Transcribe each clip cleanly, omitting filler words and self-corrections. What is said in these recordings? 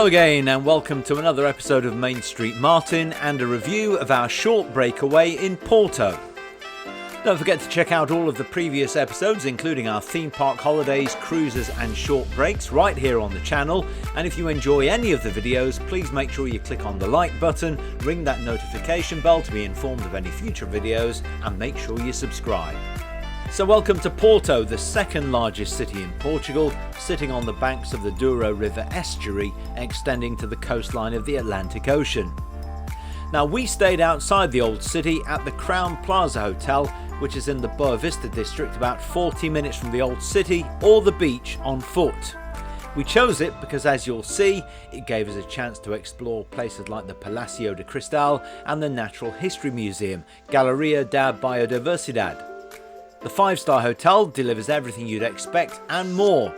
Hello again and welcome to another episode of Main Street Martin and a review of our short breakaway in Porto. Don't forget to check out all of the previous episodes, including our theme park holidays, cruises and short breaks right here on the channel. And if you enjoy any of the videos, please make sure you click on the like button, ring that notification bell to be informed of any future videos, and make sure you subscribe. So welcome to Porto, the second largest city in Portugal, sitting on the banks of the Douro River estuary, extending to the coastline of the Atlantic Ocean. Now, we stayed outside the old city at the Crown Plaza Hotel, which is in the Boa Vista district, about 40 minutes from the old city or the beach on foot. We chose it because, as you'll see, it gave us a chance to explore places like the Palacio de Cristal and the Natural History Museum, Galeria da Biodiversidade. The five-star hotel delivers everything you'd expect and more.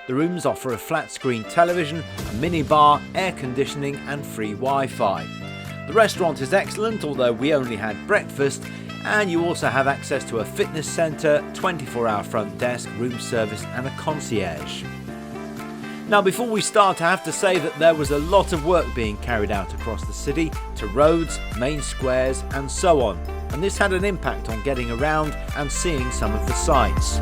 The rooms offer a flat-screen television, a mini bar, air conditioning and free Wi-Fi. The restaurant is excellent, although we only had breakfast, and you also have access to a fitness centre, 24-hour front desk, room service and a concierge. Now, before we start, I have to say that there was a lot of work being carried out across the city to roads, main squares and so on, and this had an impact on getting around and seeing some of the sights.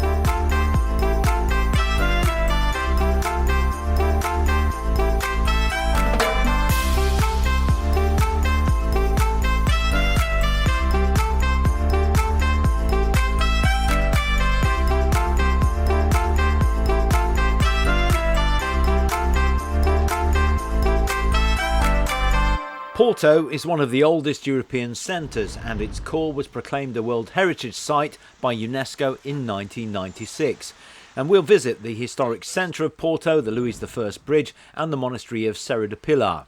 Porto is one of the oldest European centres, and its core was proclaimed a World Heritage Site by UNESCO in 1996. And we'll visit the historic centre of Porto, the Luís I Bridge and the monastery of Serra do Pilar.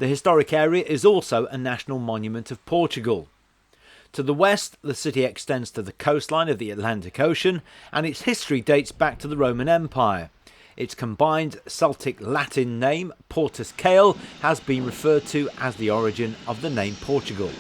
The historic area is also a national monument of Portugal. To the west, the city extends to the coastline of the Atlantic Ocean, and its history dates back to the Roman Empire. Its combined Celtic-Latin name, Portus Cael, has been referred to as the origin of the name Portugal.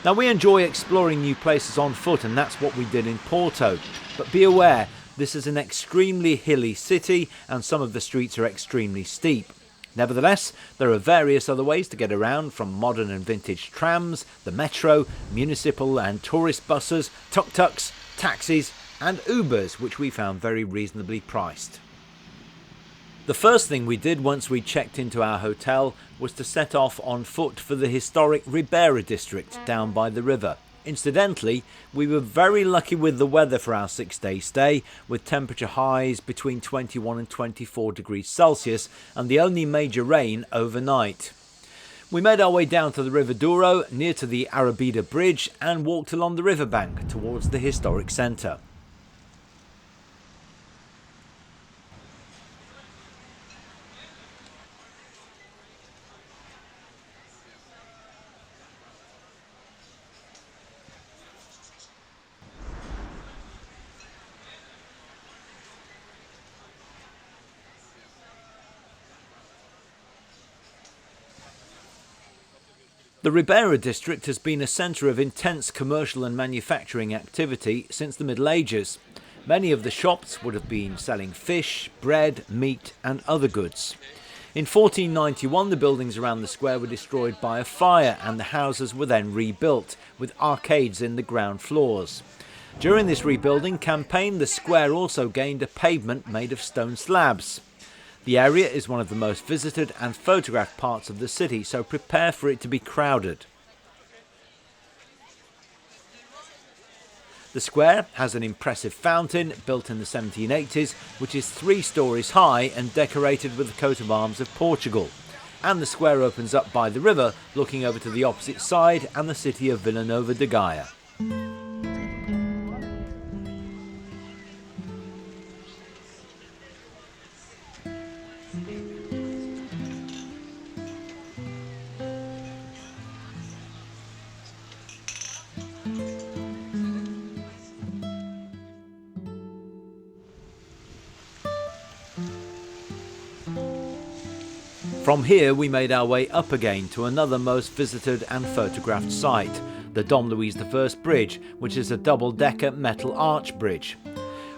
Now, we enjoy exploring new places on foot, and that's what we did in Porto. But be aware, this is an extremely hilly city and some of the streets are extremely steep. Nevertheless, there are various other ways to get around, from modern and vintage trams, the metro, municipal and tourist buses, tuk-tuks, taxis and Ubers, which we found very reasonably priced. The first thing we did once we checked into our hotel was to set off on foot for the historic Ribera District down by the river. Incidentally, we were very lucky with the weather for our 6-day stay, with temperature highs between 21 and 24 degrees Celsius and the only major rain overnight. We made our way down to the River Douro, near to the Arabida Bridge, and walked along the riverbank towards the historic centre. The Ribera District has been a centre of intense commercial and manufacturing activity since the Middle Ages. Many of the shops would have been selling fish, bread, meat and other goods. In 1491, the buildings around the square were destroyed by a fire and the houses were then rebuilt, with arcades in the ground floors. During this rebuilding campaign, the square also gained a pavement made of stone slabs. The area is one of the most visited and photographed parts of the city, so prepare for it to be crowded. The square has an impressive fountain built in the 1780s, which is 3 stories high and decorated with the coat of arms of Portugal. And the square opens up by the river, looking over to the opposite side and the city of Villanova de Gaia. From here we made our way up again to another most visited and photographed site, the Dom Luís I Bridge, which is a double-decker metal arch bridge.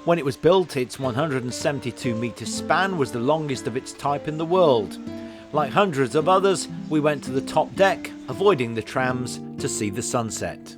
When it was built, its 172-metre span was the longest of its type in the world. Like hundreds of others, we went to the top deck, avoiding the trams, to see the sunset.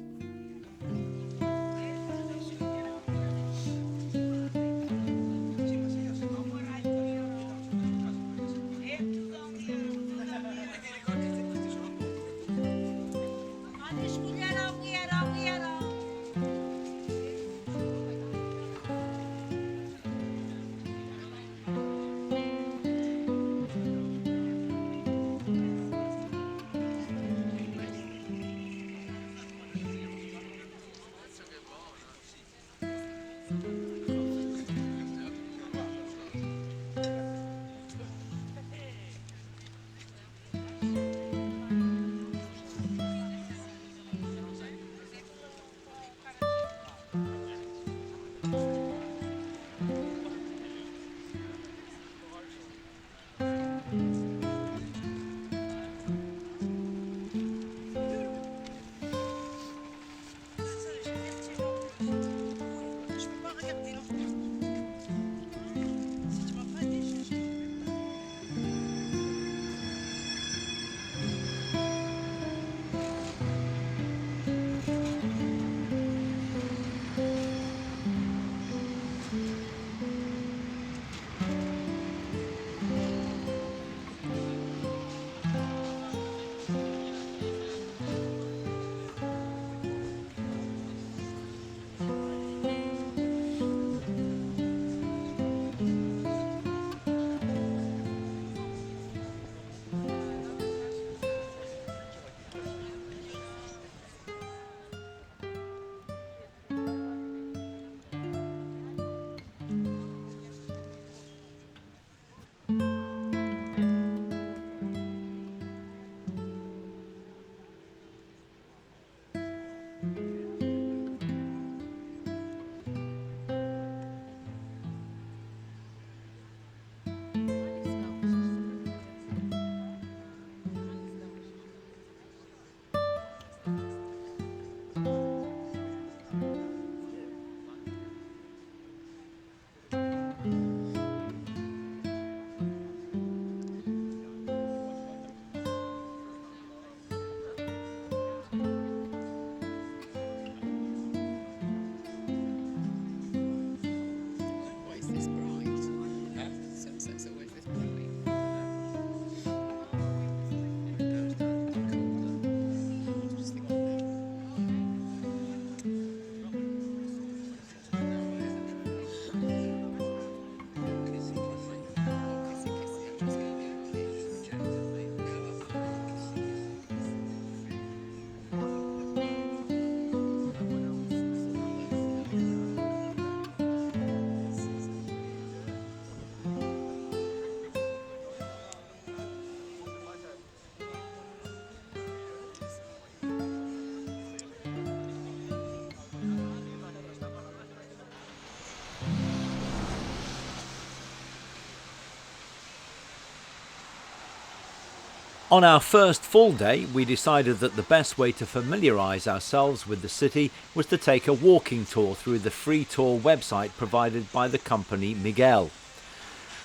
On our first full day, we decided that the best way to familiarise ourselves with the city was to take a walking tour through the free tour website provided by the company Miguel.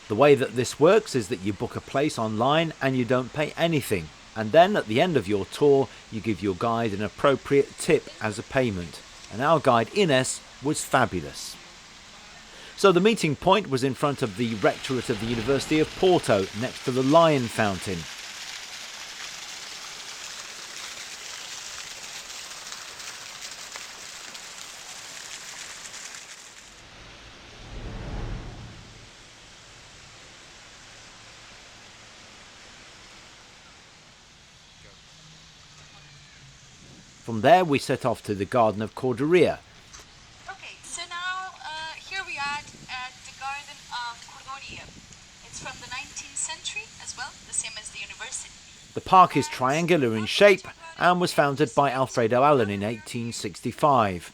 The way that this works is that you book a place online and you don't pay anything, and then at the end of your tour you give your guide an appropriate tip as a payment, and our guide Ines was fabulous. So the meeting point was in front of the Rectorate of the University of Porto, next to the Lion Fountain. From there we set off to the Garden of Corderia. Okay, so now here we are at the Garden of Corderia. It's from the 19th century as well, the same as the university. The park is triangular in shape and was founded by Alfredo Allen in 1865.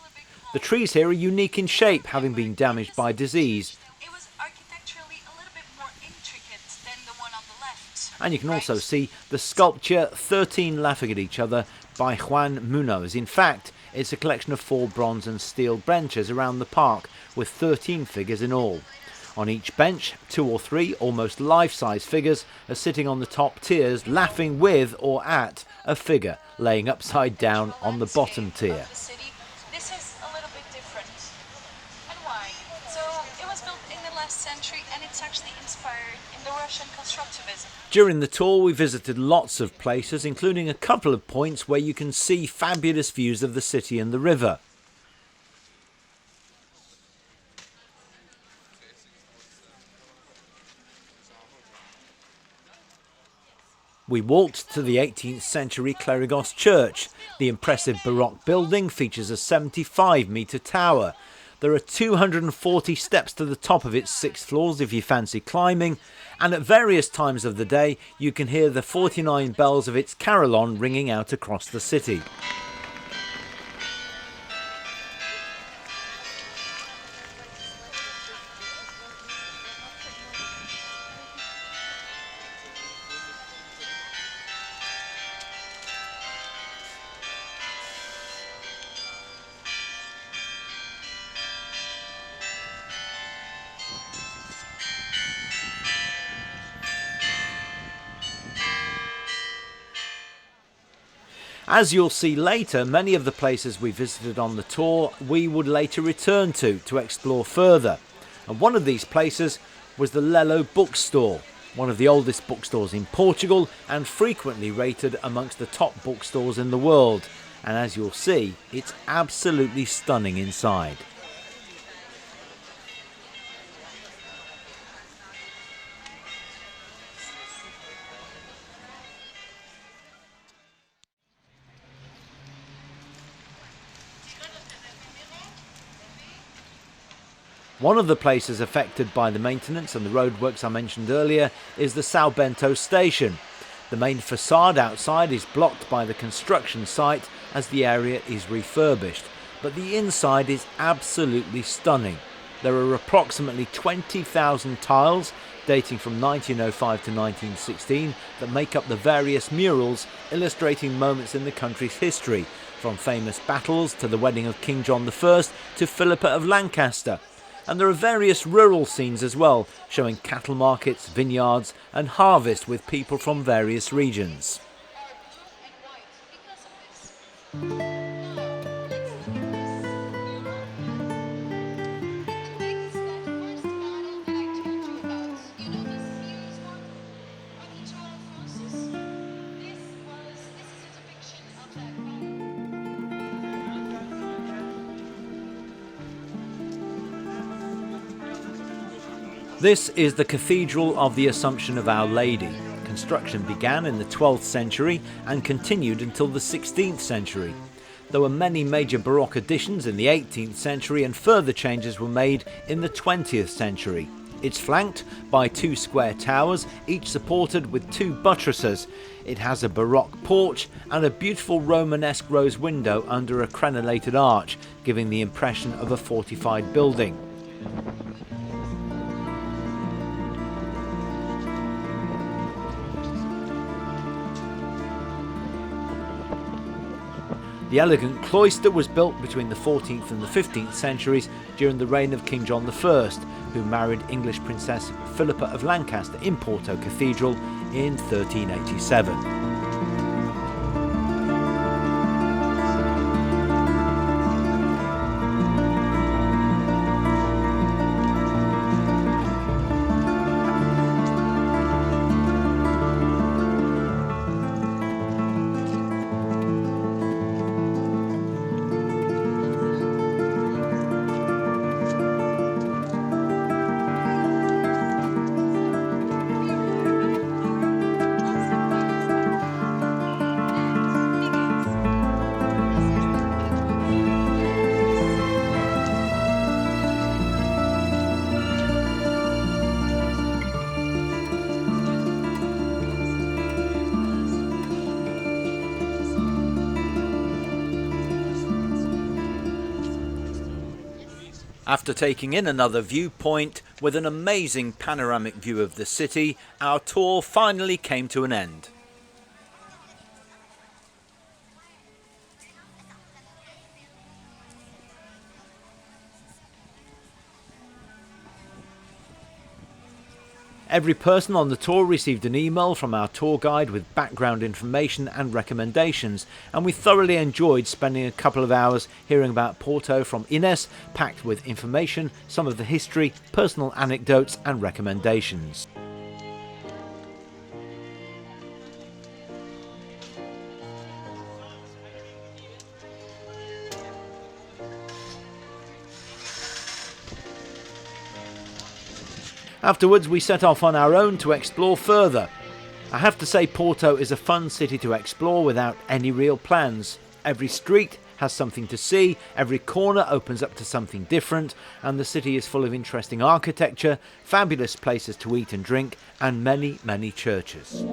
The trees here are unique in shape, having been damaged by disease. It was architecturally a little bit more intricate than the one on the left. And you can also see the sculpture 13 Laughing at Each Other by Juan Munoz. In fact, It's a collection of 4 bronze and steel benches around the park, with 13 figures in all. On each bench, 2 or 3 almost life-size figures are sitting on the top tiers, laughing with or at a figure laying upside down on the bottom tier. This is a little bit different. And why? So it was built in the last century, and it's actually inspired in the Russian constructivism. During the tour we visited lots of places, including a couple of points where you can see fabulous views of the city and the river. We walked to the 18th century Cledos Church. The impressive Baroque building features a 75-metre tower. There are 240 steps to the top of its 6 floors if you fancy climbing, and at various times of the day you can hear the 49 bells of its carillon ringing out across the city. As you'll see later, many of the places we visited on the tour we would later return to explore further. And one of these places was the Lelo Bookstore, one of the oldest bookstores in Portugal and frequently rated amongst the top bookstores in the world. And as you'll see, it's absolutely stunning inside. One of the places affected by the maintenance and the roadworks I mentioned earlier is the São Bento station. The main facade outside is blocked by the construction site as the area is refurbished, but the inside is absolutely stunning. There are approximately 20,000 tiles dating from 1905 to 1916 that make up the various murals illustrating moments in the country's history, from famous battles to the wedding of King John I to Philippa of Lancaster. And there are various rural scenes as well, showing cattle markets, vineyards and harvest with people from various regions. This is the Cathedral of the Assumption of Our Lady. Construction began in the 12th century and continued until the 16th century. There were many major Baroque additions in the 18th century and further changes were made in the 20th century. It's flanked by 2 square towers, each supported with 2 buttresses. It has a Baroque porch and a beautiful Romanesque rose window under a crenellated arch, giving the impression of a fortified building. The elegant cloister was built between the 14th and the 15th centuries during the reign of King John I, who married English Princess Philippa of Lancaster in Porto Cathedral in 1387. After taking in another viewpoint with an amazing panoramic view of the city, our tour finally came to an end. Every person on the tour received an email from our tour guide with background information and recommendations, and we thoroughly enjoyed spending a couple of hours hearing about Porto from Ines, packed with information, some of the history, personal anecdotes and recommendations. Afterwards, we set off on our own to explore further. I have to say Porto is a fun city to explore without any real plans. Every street has something to see, every corner opens up to something different, and the city is full of interesting architecture, fabulous places to eat and drink, and many, many churches.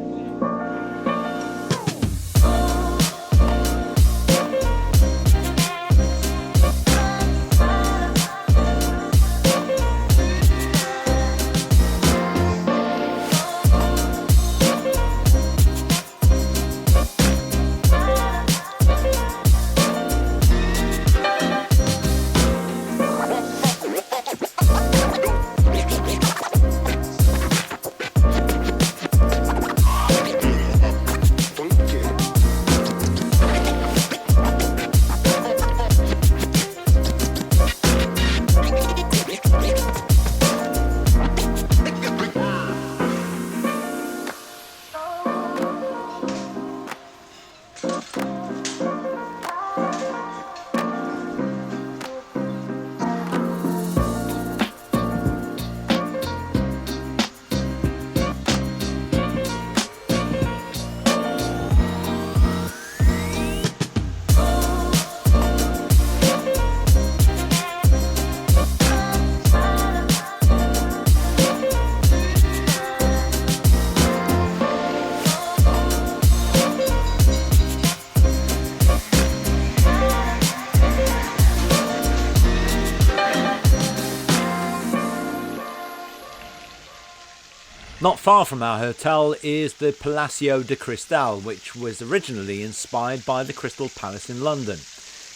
Not far from our hotel is the Palacio de Cristal, which was originally inspired by the Crystal Palace in London.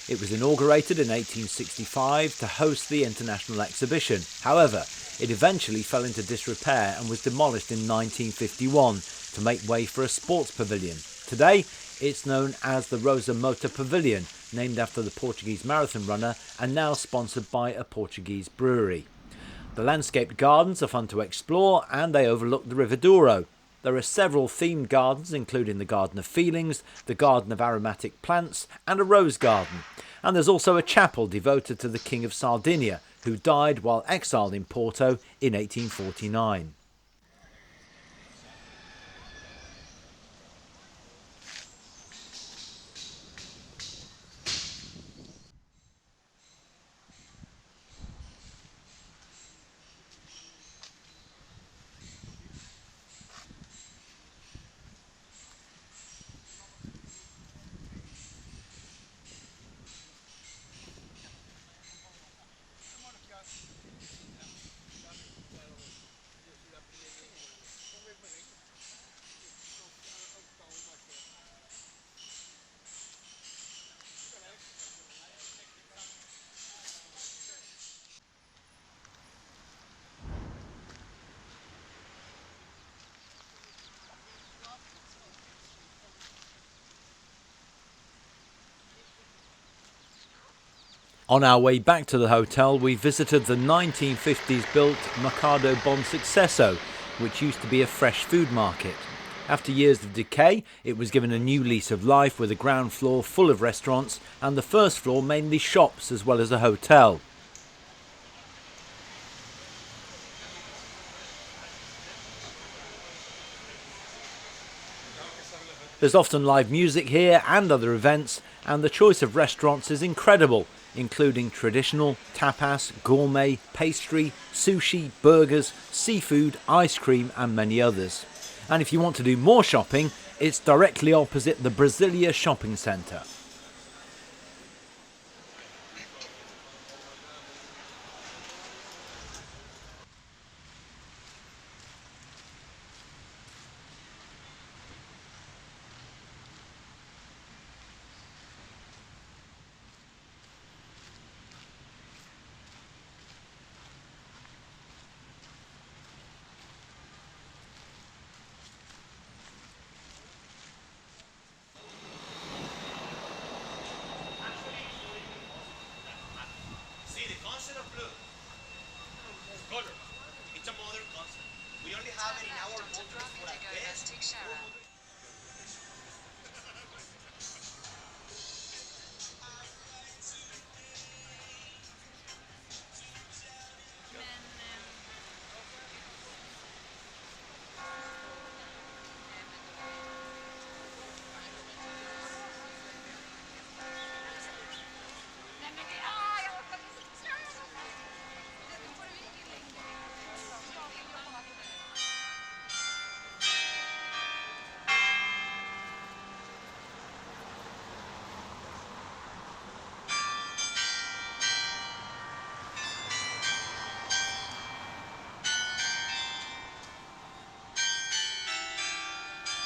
It was inaugurated in 1865 to host the International Exhibition. However, it eventually fell into disrepair and was demolished in 1951 to make way for a sports pavilion. Today, it's known as the Rosa Mota Pavilion, named after the Portuguese marathon runner and now sponsored by a Portuguese brewery. The landscaped gardens are fun to explore and they overlook the River Douro. There are several themed gardens, including the Garden of Feelings, the Garden of Aromatic Plants and a rose garden. And there's also a chapel devoted to the King of Sardinia, who died while exiled in Porto in 1849. On our way back to the hotel, we visited the 1950s built Makado Successo, which used to be a fresh food market. After years of decay, it was given a new lease of life with a ground floor full of restaurants and the first floor mainly shops as well as a hotel. There's often live music here and other events, and the choice of restaurants is incredible, including traditional, tapas, gourmet, pastry, sushi, burgers, seafood, ice cream and many others. And if you want to do more shopping, it's directly opposite the Brasilia shopping centre.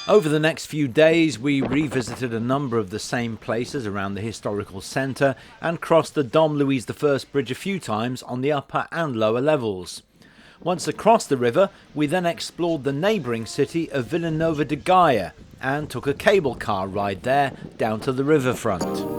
Over the next few days, we revisited a number of the same places around the historical centre and crossed the Dom Louis I Bridge a few times on the upper and lower levels. Once across the river, we then explored the neighbouring city of Villanova de Gaia and took a cable car ride there down to the riverfront.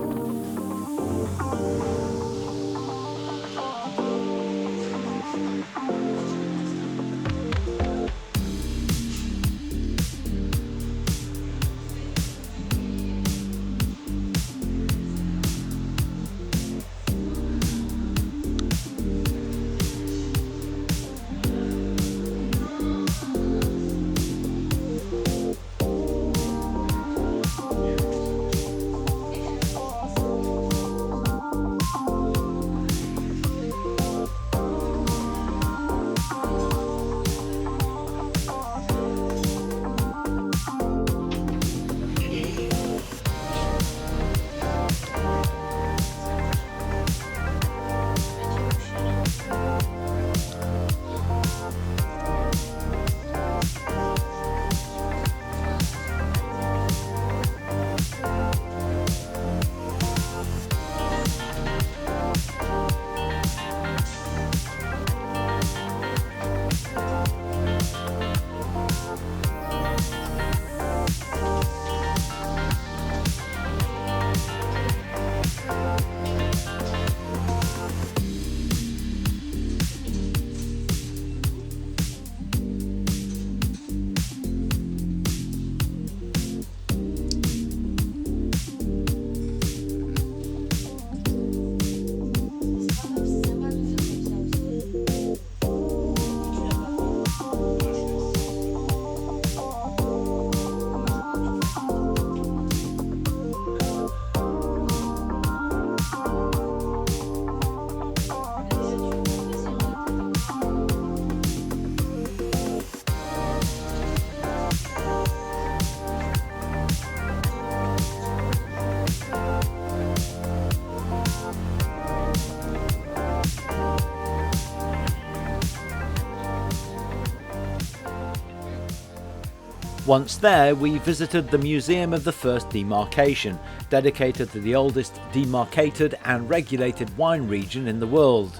Once there, we visited the Museum of the First Demarcation, dedicated to the oldest demarcated and regulated wine region in the world.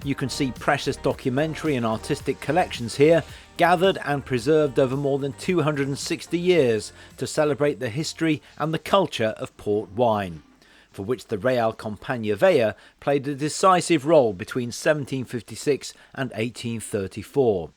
You can see precious documentary and artistic collections here, gathered and preserved over more than 260 years to celebrate the history and the culture of port wine, for which the Real Compañía Vella played a decisive role between 1756 and 1834.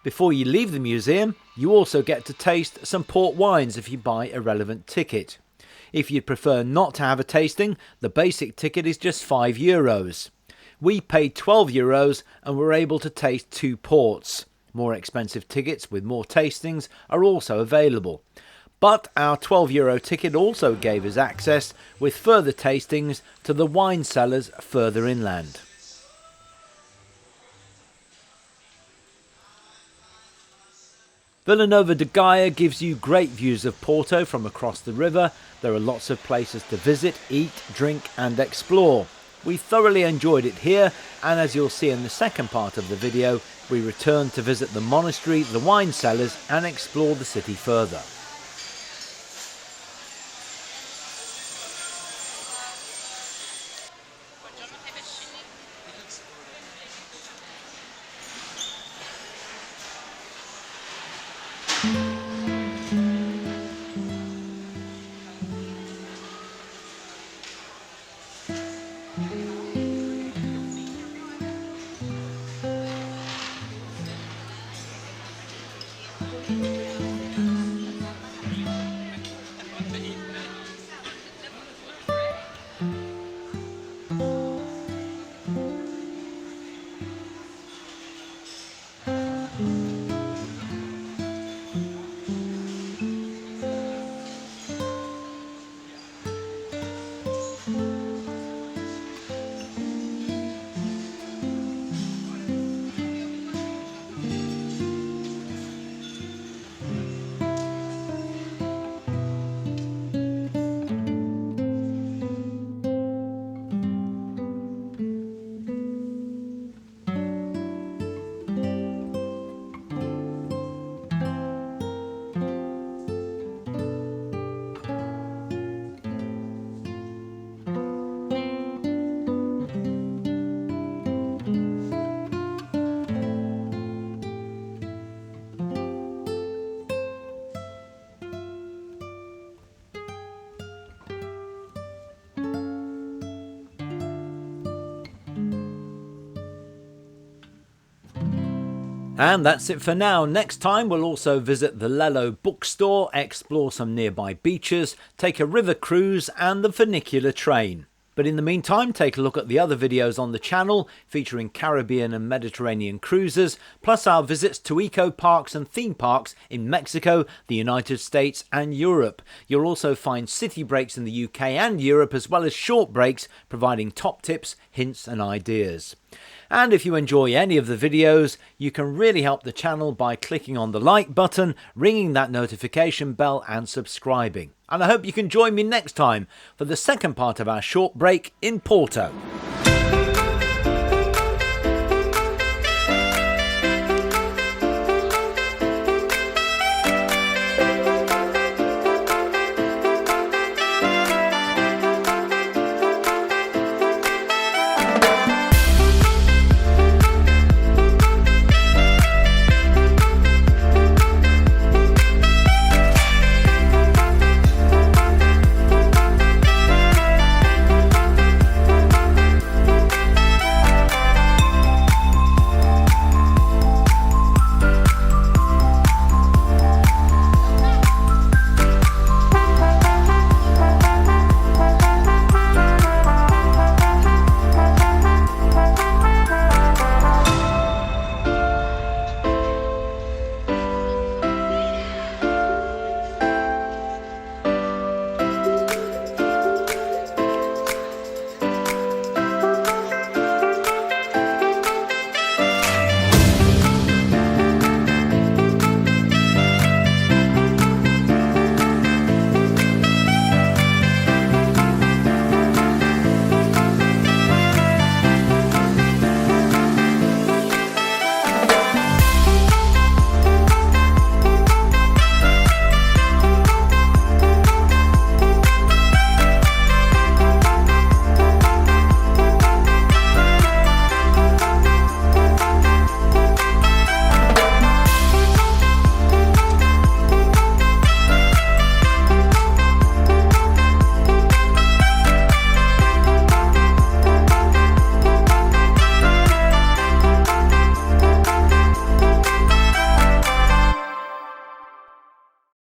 Before you leave the museum, you also get to taste some port wines if you buy a relevant ticket. If you'd prefer not to have a tasting, the basic ticket is just €5. We paid €12 and were able to taste 2 ports. More expensive tickets with more tastings are also available. But our €12 ticket also gave us access with further tastings to the wine cellars further inland. Villanova de Gaia gives you great views of Porto from across the river. There are lots of places to visit, eat, drink and explore. We thoroughly enjoyed it here, and as you'll see in the second part of the video, we returned to visit the monastery, the wine cellars and explore the city further. And that's it for now. Next time we'll also visit the Lelo Bookstore, explore some nearby beaches, take a river cruise and the funicular train. But in the meantime, take a look at the other videos on the channel featuring Caribbean and Mediterranean cruises, plus our visits to eco parks and theme parks in Mexico, the United States and Europe. You'll also find city breaks in the UK and Europe, as well as short breaks providing top tips, hints and ideas. And if you enjoy any of the videos, you can really help the channel by clicking on the like button, ringing that notification bell and subscribing. And I hope you can join me next time for the second part of our short break in Porto.